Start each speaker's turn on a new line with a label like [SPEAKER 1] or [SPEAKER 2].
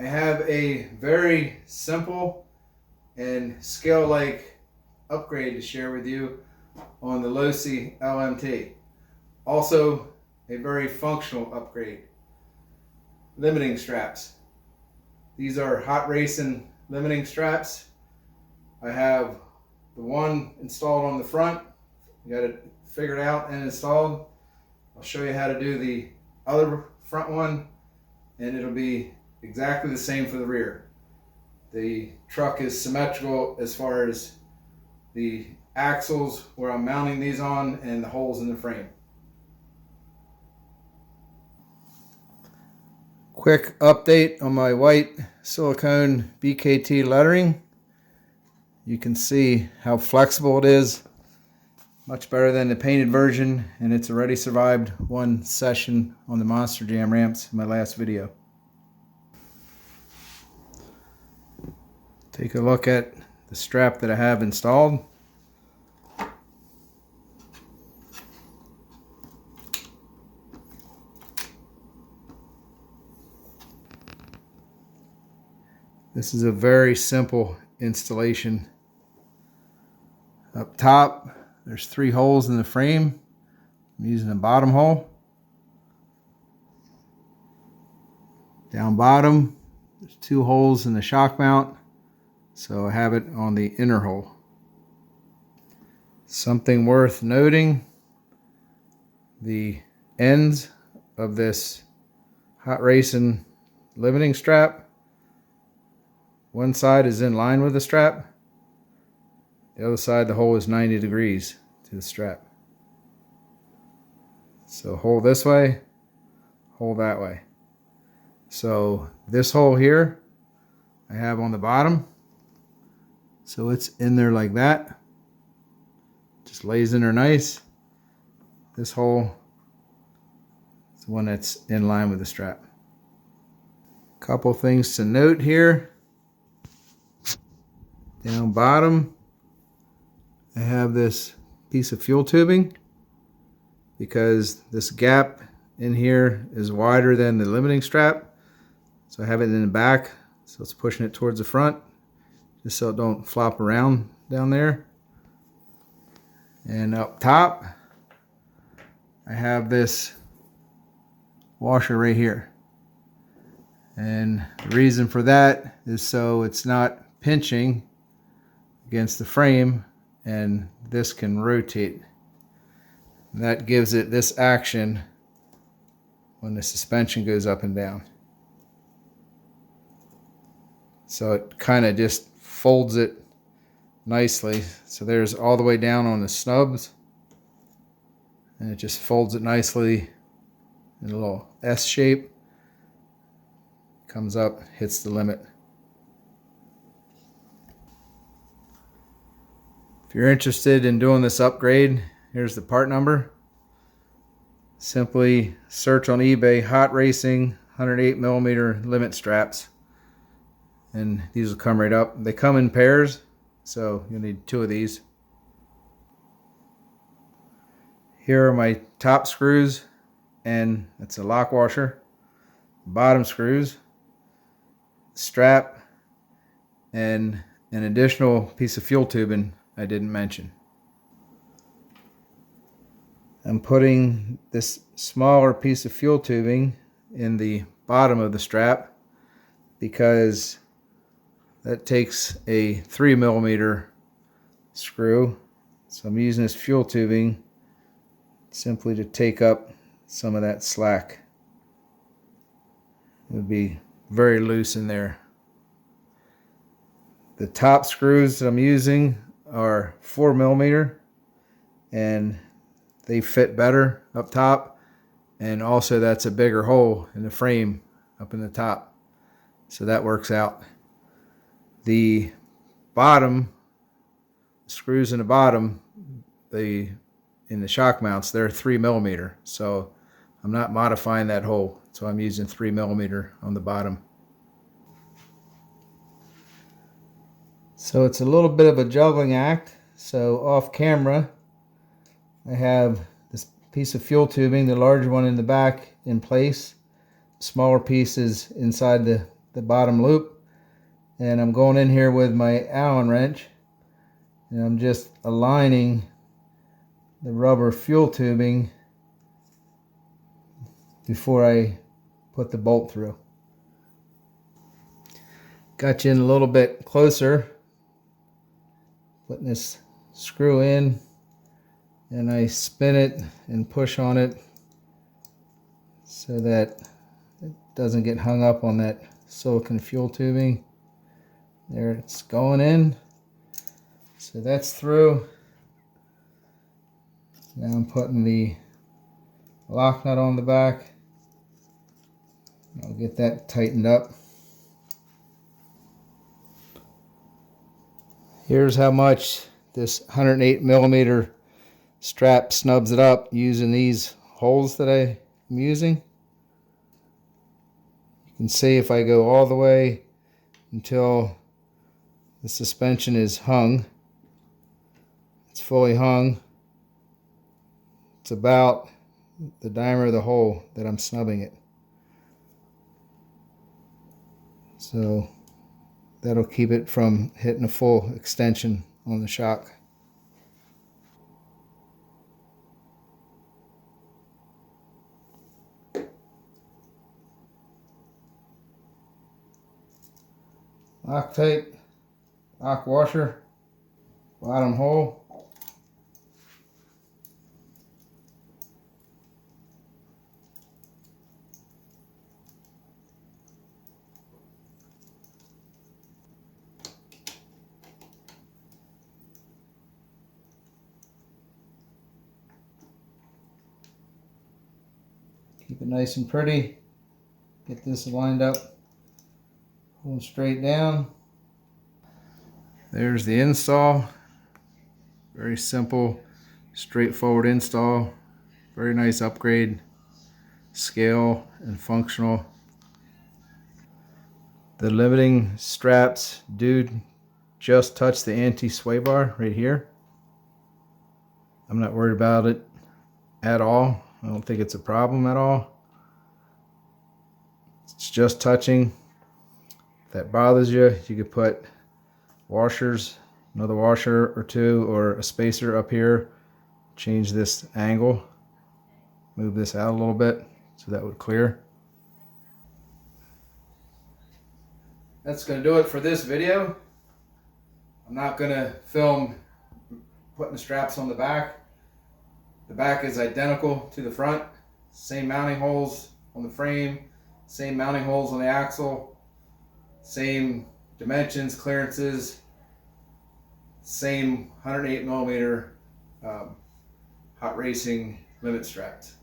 [SPEAKER 1] I have a very simple and scale-like upgrade to share with you on the Losi LMT. Also, a very functional upgrade. Limiting straps. These are hot racing limiting straps. I have the one installed on the front. You got it figured out and installed. I'll show you how to do the other front one, and it'll be exactly the same for the rear. The truck is symmetrical as far as the axles where I'm mounting these on and the holes in the frame. Quick update on my white silicone BKT lettering. You can see how flexible it is. Much better than the painted version, and it's already survived one session on the Monster Jam ramps in my last video. Take a look at the strap that I have installed. This is a very simple installation. Up top, there's 3 holes in the frame. I'm using the bottom hole. Down bottom, there's 2 holes in the shock mount, so I have it on the inner hole. Something worth noting, the ends of this hot racing limiting strap, one side is in line with the strap. The other side, the hole is 90 degrees to the strap. So hole this way, hole that way. So this hole here, I have on the bottom. So it's in there like that. Just lays in there nice. This hole is the one that's in line with the strap. Couple things to note here. Down bottom, I have this piece of fuel tubing because this gap in here is wider than the limiting strap. So I have it in the back, so it's pushing it towards the front just so it don't flop around down there. And up top, I have this washer right here. And the reason for that is so it's not pinching against the frame, and this can rotate. And that gives it this action when the suspension goes up and down. So it kind of just folds it nicely. So there's all the way down on the snubs, and it just folds it nicely in a little S shape. Comes up, hits the limit. If you're interested in doing this upgrade, here's the part number. Simply search on eBay hot racing 108mm limit straps, and these will come right up. They come in pairs, so you'll need 2 of these. Here are my top screws, and that's a lock washer. Bottom screws, strap, and an additional piece of fuel tubing I didn't mention. I'm putting this smaller piece of fuel tubing in the bottom of the strap because that takes a 3mm screw. So I'm using this fuel tubing simply to take up some of that slack. It would be very loose in there. The top screws that I'm using are 4mm, and they fit better up top, and also that's a bigger hole in the frame up in the top, so that works out. The bottom screws in the bottom, in the shock mounts, they're 3mm, so I'm not modifying that hole, so I'm using 3mm on the bottom. So it's a little bit of a juggling act. So off camera, I have this piece of fuel tubing, the larger one in the back, in place. Smaller pieces inside the the bottom loop. And I'm going in here with my Allen wrench, and I'm just aligning the rubber fuel tubing before I put the bolt through. Got you in a little bit closer, putting this screw in, and I spin it and push on it so that it doesn't get hung up on that silicone fuel tubing. There, it's going in. So that's through. Now I'm putting the lock nut on the back. I'll get that tightened up. Here's how much this 108 millimeter strap snubs it up using these holes that I'm using. You can see if I go all the way until the suspension is hung, it's fully hung, it's about the diameter of the hole that I'm snubbing it. So that'll keep it from hitting a full extension on the shock. Loctite, lock washer, bottom hole. Keep it nice and pretty. Get this lined up, pull it straight down. There's the install. Very simple, straightforward install. Very nice upgrade, scale and functional. The limiting straps do just touch the anti-sway bar right here. I'm not worried about it at all. I don't think it's a problem at all. It's just touching. If that bothers you, you could put washers, another washer or two, or a spacer up here. Change this angle. Move this out a little bit so that would clear. That's going to do it for this video. I'm not going to film putting the straps on the back. The back is identical to the front. Same mounting holes on the frame, same mounting holes on the axle, same dimensions, clearances, same 108 millimeter hot racing limit straps.